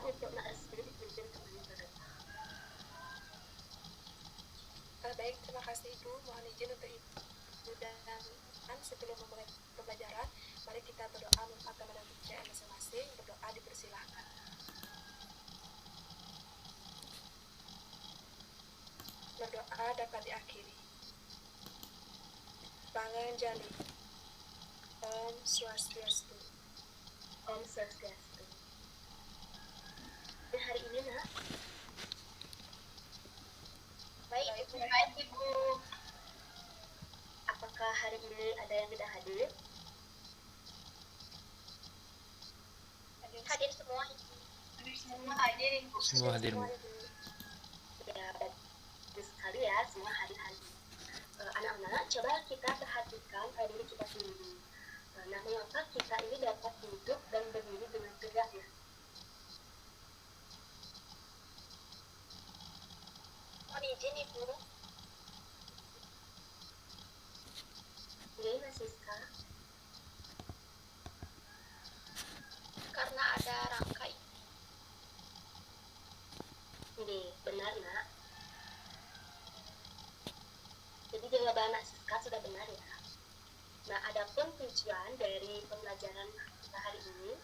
untuk Nak Resmi dipimpin kembali berdoa. Baik, terima kasih Ibu. Mohon izin untuk Ibu dan sebelum memulai pembelajaran, mari kita berdoa meminta kepada kepercayaan masing-masing. Berdoa dipersilahkan. Berdoa dapat diakhiri. Bangun jali. Om Swastiastu. Om Swastiastu. Dan hari ini Nak. Baik Ibu. Apakah hari ini ada yang tidak hadir? Hadir semua Ibu. Semua hadir Ibu. Semua hadir Bu. Ya, bagus sekali ya, semua hadir-hadir. Anak-anak, coba kita perhatikan diri kita sendiri. Nah, mengapa kita ini dapat duduk dan berdiri dengan tegak ya? Mohon izin Ibu. Ini Mas Siska. Karena ada rangka. Ini benar Nak. Jadi jawaban Nak Siska sudah benar ya. Nah, adapun tujuan dari pembelajaran kita hari ini,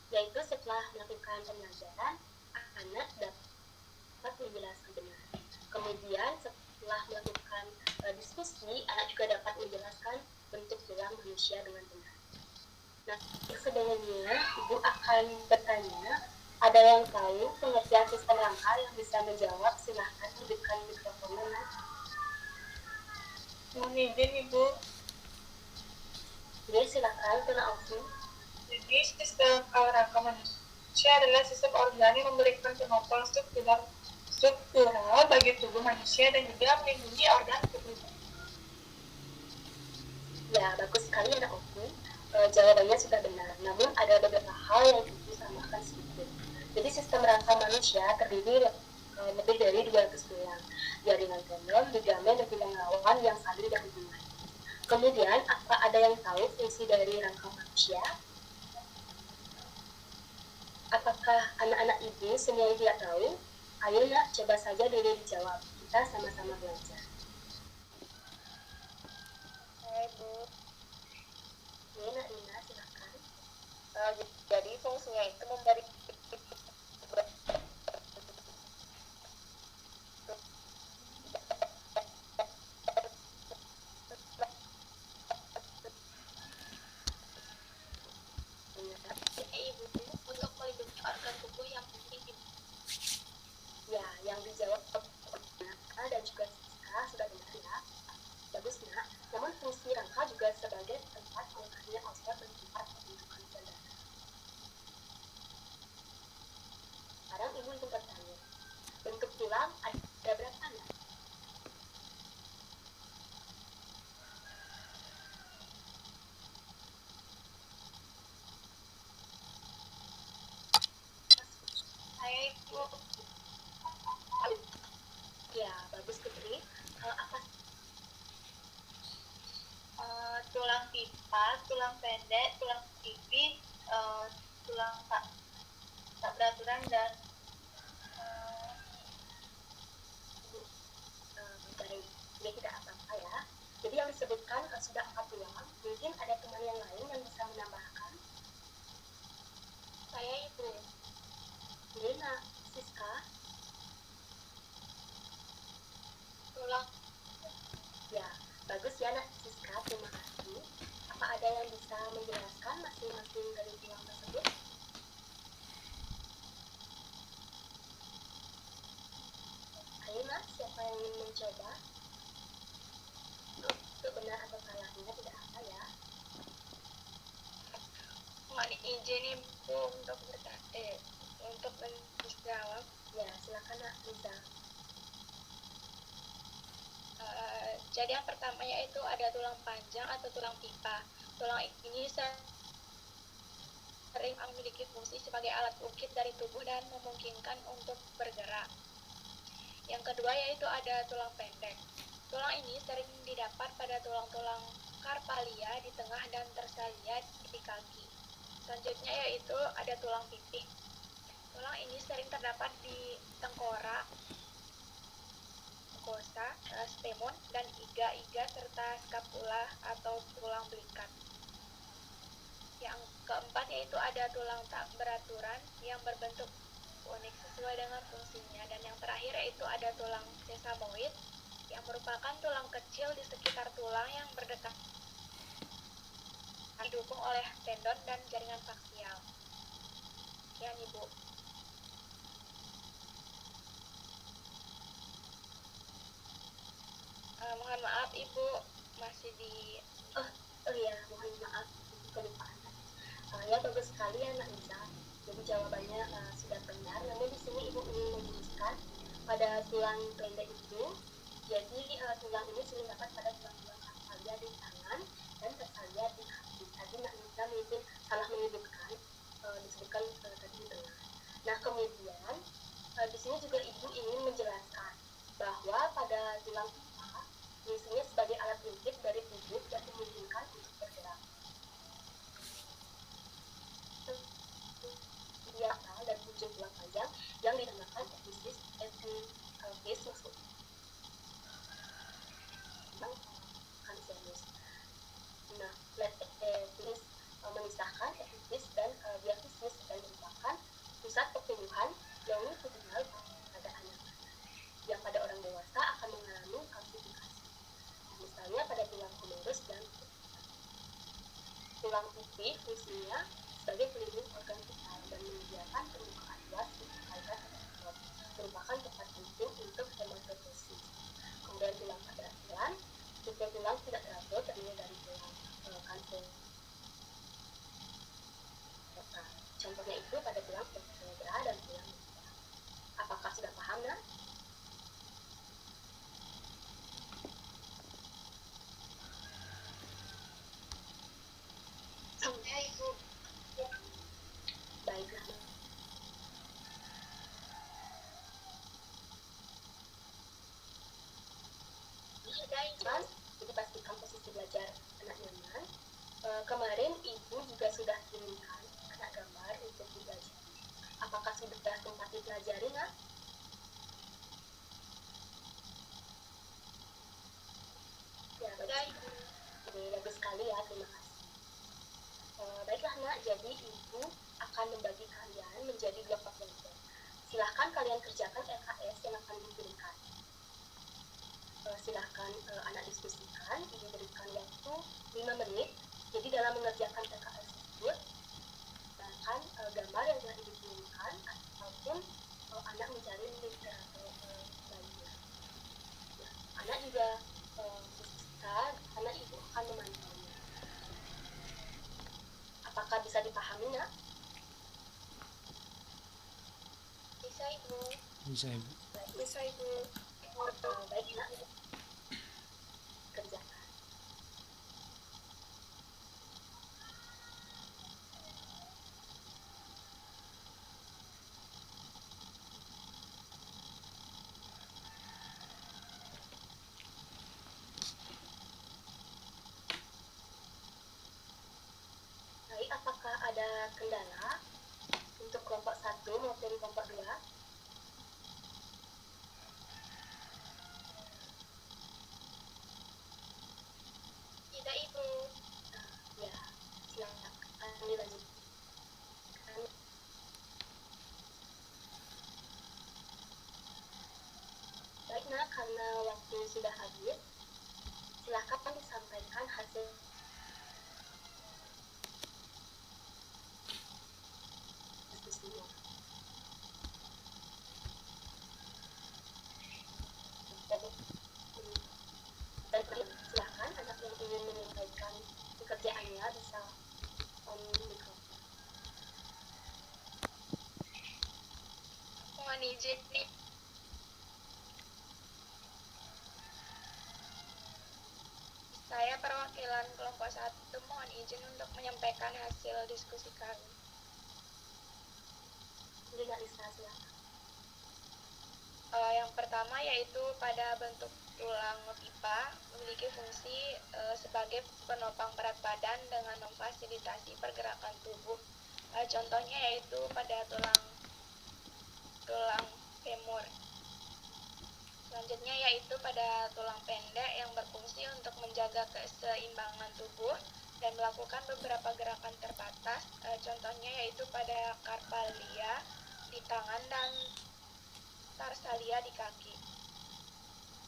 yaitu setelah melakukan pembelajaran, anak dapat menjelaskan benar. Kemudian setelah melakukan diskusi, anak juga dapat menjelaskan bentuk tulang manusia dengan benar. Nah, sebelumnya Ibu akan bertanya, ada yang tahu pengertian sistem rangka yang bisa menjawab? Silahkan hidupkan mikrofonnya. Mohon izin Ibu. Jadi silakan Tuna Alvin. Jadi sistem rangka manusia adalah sistem organ yang memberikan kemampuan struktural bagi tubuh manusia dan juga melindungi organ tubuh. Ya, bagus sekali Anak Alvin. Jawabannya sudah benar. Namun ada beberapa hal yang Ibu samakan sedikit. Jadi sistem rangka manusia terdiri lebih dari 200 tulang, jaringan tendon, ligamen, dan tulang rawan yang saling berhubungan. Kemudian, apa ada yang tahu fungsi dari rangka manusia? Apakah anak-anak Ibu semua yang tidak tahu? Ayo Nak, coba saja dulu dijawab. Kita sama-sama belajar. Hai Bu. Ini Nak Rina, silakan. Jadi fungsinya itu memberi Ibu untuk melindungi organ tubuh yang penting. Ya, yang dijawab Naka dan juga Siska sudah benar ya. Bagus Nak. Namun fungsi rangka juga sebagai tempat melekatnya otot dan tempat pembentukan sel darah. Sekarang Ibu ingin bertanya, bentuk tulang ada berapa Nak? saya Ibu. Ya, bagus Putri. Apa? Tulang pipa, tulang pendek, tulang pipih, tulang tak beraturan dan Baik, ini tidak apa-apa ya. Jadi yang disebutkan sudah 4 tulang. Mungkin ada teman yang lain yang bisa menambahkan. saya Ibu. Lina, Siska. Tulang Ya, bagus ya Nak Siska, terima kasih. Apa ada yang bisa menjelaskan masing-masing dari tulang tersebut? Ayo Nak, siapa yang ingin mencoba? Untuk benar atau salahnya tidak apa ya. mohon izin Ibu untuk menjawab. Ya, silakan Nak Liza. Jadi yang pertama yaitu ada tulang panjang atau tulang pipa. Tulang ini sering memiliki fungsi sebagai alat ukir dari tubuh dan memungkinkan untuk bergerak. Yang kedua yaitu ada tulang pendek. Tulang ini sering didapat pada tulang-tulang karpalia di tengah dan tersalia di kaki. Selanjutnya yaitu ada tulang pipih. Tulang ini sering terdapat di tengkorak, kosa, stemon, dan iga-iga serta skapula atau tulang belikat. Yang keempat yaitu ada tulang tak beraturan yang berbentuk unik sesuai dengan fungsinya, dan yang terakhir yaitu ada tulang sesamoid yang merupakan tulang kecil di sekitar tulang yang berdekatan didukung oleh tendon dan jaringan faksial. Sekian Ibu. Mohon maaf Ibu masih di Oh iya, mohon maaf kelupaan. Ya bagus sekali ya Nak Nisa. Jadi jawabannya sudah benar. Namun di sini Ibu ingin menjelaskan pada tulang pendek itu. Jadi tulang ini sering dapat pada tulang-tulang tarsalia di tangan dan tarsalia di kaki. Tadi Nak Nisa mungkin salah menyebutkan, disebutkan tadi di tengah. Nah kemudian di sini juga Ibu ingin menjelaskan bahwa pada tulang kita fungsinya sebagai alat intip dari tubuh yang memungkinkan untuk bergerak. Dia dan ujung tulang panjang yang dinamakan epifisis maksud cancellus. Nah, epifisis memisahkan epifisis dan diafisis dan merupakan pusat pertumbuhan yang terkenal pada anak yang pada orang dewasa akan mengalami kalsifikasi. Misalnya pada tulang humerus dan tulang putih fungsinya sebagai pelindung organ vital dan menyediakan permukaan luas untuk organ otot, merupakan tempat penting untuk hematopoiesis. Kemudian tulang pada tipe tulang tidak teratur terdiri dari tulang kanker. Contohnya itu pada tulang vertebra dan tulang muka. Apakah sudah paham, Nak? Ya Ibu. Baiklah. Mas, jadi pastikan posisi belajar anak nyaman. Kemarin Ibu juga sudah kirimkan anak gambar untuk dipelajari. Apakah sudah sempat dipelajari, Nak? Ya, bagus. Bagus sekali ya, terima kasih. Baiklah Nak, jadi Ibu akan membagi kalian menjadi dua kelompok. Silahkan kalian kerjakan LKS yang akan dikirimkan. Silahkan anak diskusikan, Ibu berikan waktu 5 menit. Jadi dalam mengerjakan LKS tersebut, silahkan gambar yang telah Ibu kirimkan ataupun anak mencari literatur lainnya. Nah, anak juga bisa, anak Ibu akan memantaunya. Apakah bisa dipahami, Nak? bisa Ibu. Bisa Ibu. Bisa Ibu. Baik Nak, kerjakan. Baik, apakah ada kendala untuk kelompok 1 maupun kelompok 2? Tidak Ibu. Ya, silakan dilanjutkan. Baik Nak, karena waktu sudah habis, silakan disampaikan hasil diskusinya. Dan silakan anak yang ingin menyampaikan pekerjaannya bisa mikrofon. Mohon izin nih. Saya perwakilan kelompok 1 mohon izin untuk menyampaikan hasil diskusi kami. Jadi nggak bisa, silakan. Yang pertama yaitu pada bentuk tulang pipa memiliki fungsi sebagai penopang berat badan dengan memfasilitasi pergerakan tubuh. Contohnya yaitu pada tulang tulang femur. Selanjutnya yaitu pada tulang pendek yang berfungsi untuk menjaga keseimbangan tubuh dan melakukan beberapa gerakan terbatas. Contohnya yaitu pada carpalia di tangan dan tarsalia di kaki.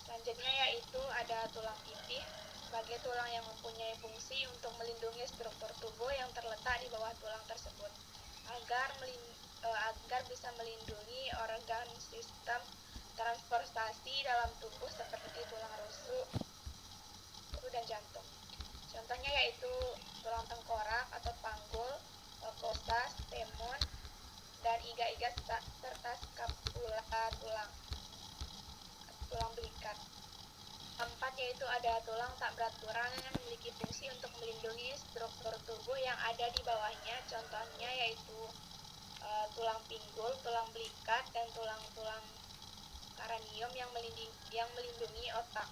Selanjutnya yaitu ada tulang pipih sebagai tulang yang mempunyai fungsi untuk melindungi struktur tubuh yang terletak di bawah tulang tersebut agar bisa melindungi organ sistem transportasi dalam tubuh seperti tulang rusuk dan jantung. Contohnya yaitu tulang tengkorak atau panggul, kosta, stemon, dan iga-iga serta skapula tulang belikat. Keempat yaitu ada tulang tak beraturan yang memiliki fungsi untuk melindungi struktur tubuh yang ada di bawahnya. Contohnya yaitu tulang pinggul, tulang belikat, dan tulang-tulang kranium yang melindungi otak.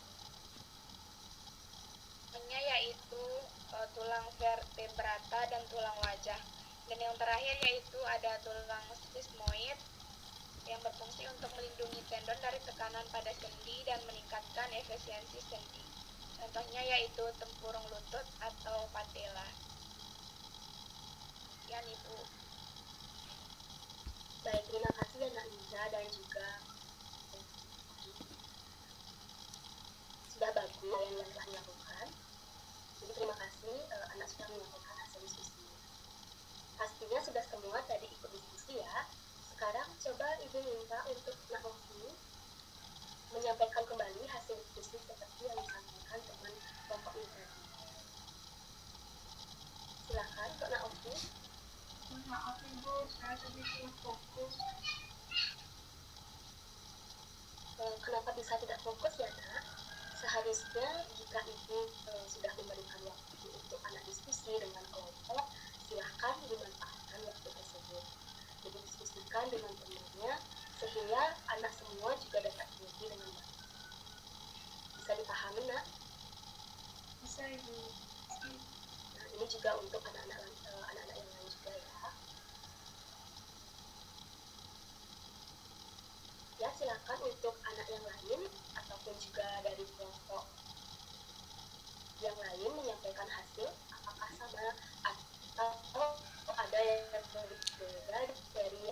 Contohnya yaitu tulang vertebrata dan tulang wajah. Dan yang terakhir yaitu ada tulang sismoid yang berfungsi untuk melindungi tendon dari tekanan pada sendi dan meningkatkan efisiensi sendi. Contohnya yaitu tempurung lutut atau patella. Ya, Ibu. Baik, terima kasih ya Nak Liza dan juga sudah bagus yang telah dilakukan. Jadi terima kasih anak sudah menyampaikan hasil diskusi. Pastinya sudah semua tadi ikut diskusi ya. Sekarang coba Ibu minta untuk Nak Ovi menyampaikan kembali hasil diskusi seperti yang disampaikan teman kelompok ini tadi. Silakan untuk Nak Ovi. Maaf Ibu, saya tadi kurang fokus. Kenapa bisa tidak fokus ya Nak? Seharusnya jika Ibu sudah memberikan waktu untuk anak diskusi dengan kelompok, silahkan dimanfaatkan waktu tersebut. Jadi diskusikan dengan temannya sehingga anak semua juga dapat mengerti dengan baik. Bisa dipahami Nak? Bisa Ibu. Nah, ini juga untuk anak-anak yang lain juga ya. Ya, silakan untuk anak yang lain ataupun juga dari kelompok yang lain menyampaikan hasil apakah sama atau ada yang berbeda dari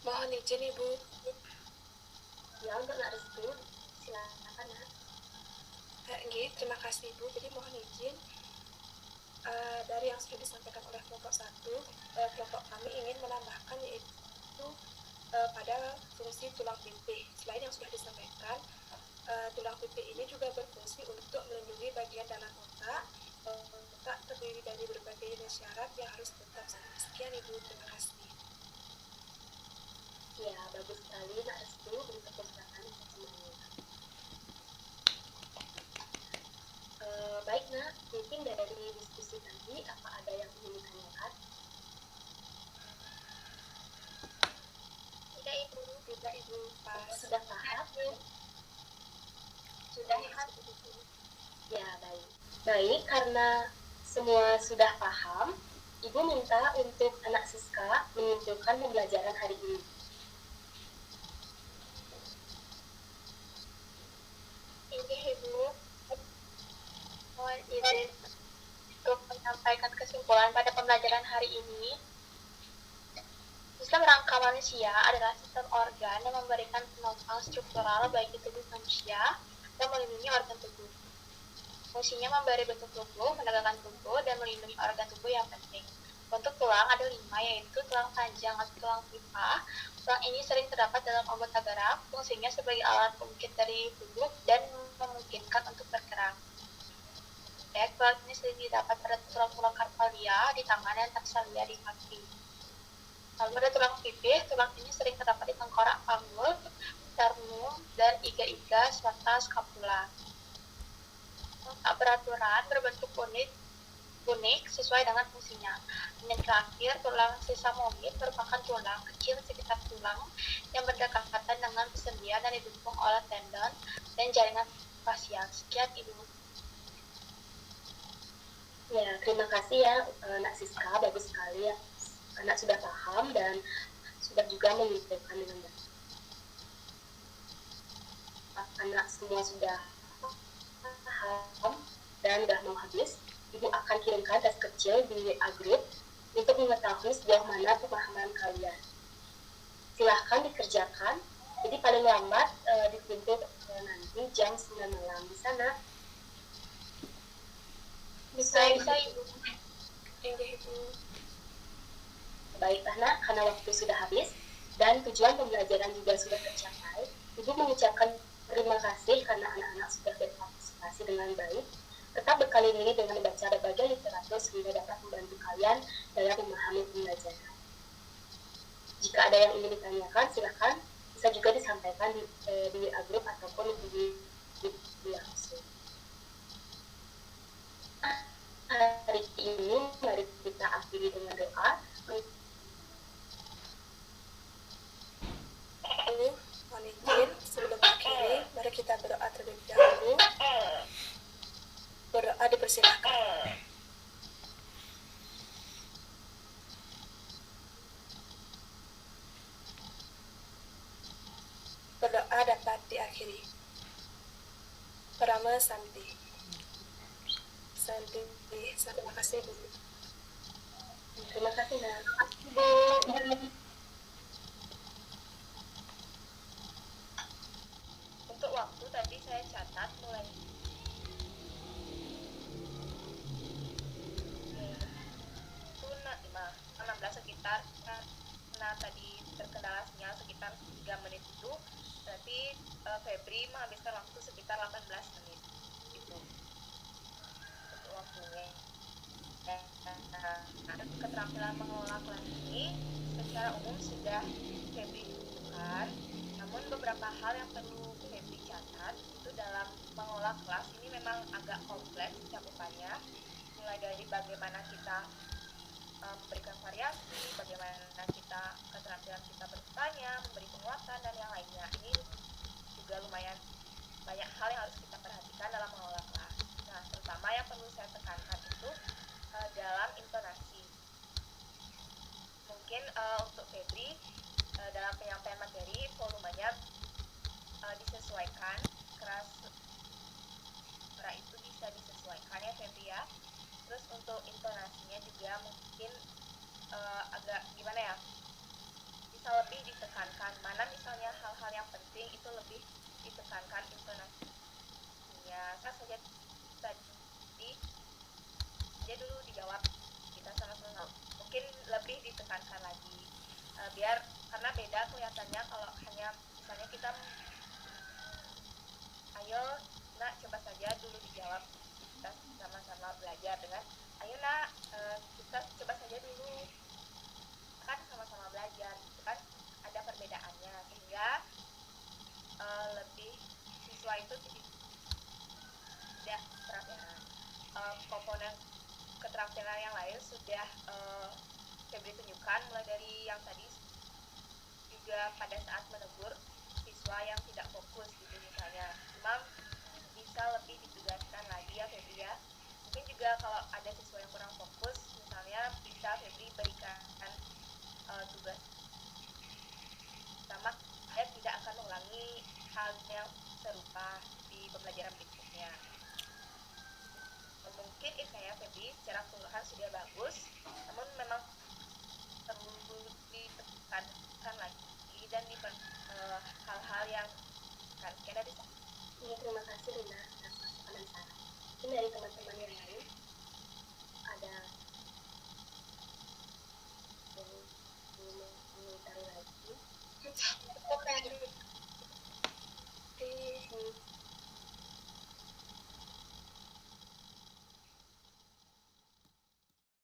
Mohon izin Ibu. ya. Untuk Nak Restu, silakan Nak. Terima kasih Ibu. Jadi mohon izin dari yang sudah disampaikan oleh kelompok 1, kelompok kami ingin menambahkan yaitu pada fungsi tulang pipih. Selain yang sudah disampaikan, tulang pipih ini juga berfungsi untuk melindungi bagian dalam otak. Otak terdiri dari berbagai jenis syarat yang harus tetap sama. Sekian Ibu, terima kasih. Ya, bagus sekali Nak Restu, beri tepuk tangan untuk semuanya. Baik Nak, mungkin dari diskusi tadi apa ada yang ingin ditanyakan? Tidak Ibu. Tidak Ibu, pas. Sudah paham? Sudah paham. Ya, baik. Baik, karena semua sudah paham, Ibu minta untuk anak Siska menyimpulkan pembelajaran hari ini. Ini Ibu, mohon izin untuk menyampaikan kesimpulan pada pembelajaran hari ini. Sistem rangka manusia adalah sistem organ yang memberikan penopang struktural bagi tubuh manusia dan melindungi organ tubuh. Fungsinya memberi bentuk tubuh, menegakkan tubuh, dan melindungi organ tubuh yang penting. Untuk tulang ada 5, yaitu tulang panjang atau tulang pipa. Tulang ini sering terdapat dalam anggota gerak, fungsinya sebagai alat pengungkit dari tubuh dan memungkinkan untuk bergerak. Tulang ini sering didapat pada tulang-tulang carpalia di tangan dan tarsalia di kaki. Lalu ada tulang pipih, tulang ini sering terdapat di tengkorak, panggul, sternum, dan iga-iga serta skapula. Tak beraturan, berbentuk unik sesuai dengan fungsinya. Dan yang terakhir, tulang sesamoid merupakan tulang kecil sekitar tulang yang berdekatan dengan persendian dan didukung oleh tendon dan jaringan fasial. Sekian Ibu. Ya, terima kasih ya Nak Siska, bagus sekali ya. Anak sudah paham dan juga mengumpulkan dengan baik. Anak semua sudah paham dan sudah mau habis, Ibu akan kirimkan tes kecil di WA Group untuk mengetahui sejauh mana pemahaman kalian. Silahkan dikerjakan, jadi paling lambat dituntut nanti jam 9 malam di sana. Bisa Ibu. Ibu. Baiklah nak, karena waktu sudah habis dan tujuan pembelajaran juga sudah tercapai, Ibu mengucapkan terima kasih karena anak-anak sudah berpartisipasi dengan baik. Tetap bekali diri dengan membaca berbagai literatur sehingga dapat membantu kalian dalam memahami pembelajaran. Jika ada yang ingin ditanyakan, silakan bisa juga disampaikan di WA Group ataupun di langsung. Hari ini mari kita akhiri dengan doa. Mohon izin, sebelum akhiri, mari kita berdoa terlebih dahulu. Berdoa dipersilakan. Berdoa dapat diakhiri. Parama Santi. Santi, terima kasih Bu. Terima kasih nak. Untuk waktu tadi saya catat mulai itu 16 sekitar, karena tadi terkendala sinyal sekitar 3 menit itu, berarti Febri menghabiskan waktu sekitar 18 menit itu untuk waktunya. Keterampilan mengelola kelas ini secara umum sudah Febri tunjukkan, namun beberapa hal yang perlu Febri catat itu dalam mengelola kelas ini memang agak kompleks cakupannya, mulai dari bagaimana kita memberikan variasi, bagaimana kita keterampilan kita bertanya, memberi penguatan dan yang lainnya. Ini juga lumayan banyak hal yang harus kita perhatikan dalam mengelola kelas. Nah, terutama yang perlu saya tekankan itu dalam intonasi. Mungkin untuk Febri dalam penyampaian materi volumenya disesuaikan, keras suara itu bisa disesuaikan ya Febri ya. Terus untuk intonasinya juga mungkin agak gimana ya, bisa lebih ditekankan, mana misalnya hal-hal yang penting itu lebih ditekankan intonasinya. Saja tadi dia dulu dijawab, kita sama-sama mungkin lebih ditekankan lagi, biar karena beda kelihatannya kalau hanya misalnya kita ayo nak coba saja dulu dijawab, kita sama-sama belajar, dengan ayo nak kita coba saja dulu, kan sama-sama belajar gitu kan, ada perbedaannya sehingga lebih siswa itu tidak keterampilan. Komponen keterampilan yang lain sudah Febri tunjukkan, mulai dari yang tadi juga pada saat menegur siswa yang tidak fokus gitu misalnya, cuma bisa lebih ditegaskan lagi ya Febri ya. Mungkin juga kalau ada siswa yang kurang fokus misalnya, bisa Febri berikan tugas sama, saya tidak akan mengulangi hal yang serupa di pembelajaran berikutnya. Mungkin itu ya Febri, secara keseluruhan sudah bagus, namun memang perlu ditekankan lagi dan di hal-hal yang kan dari terima kasih.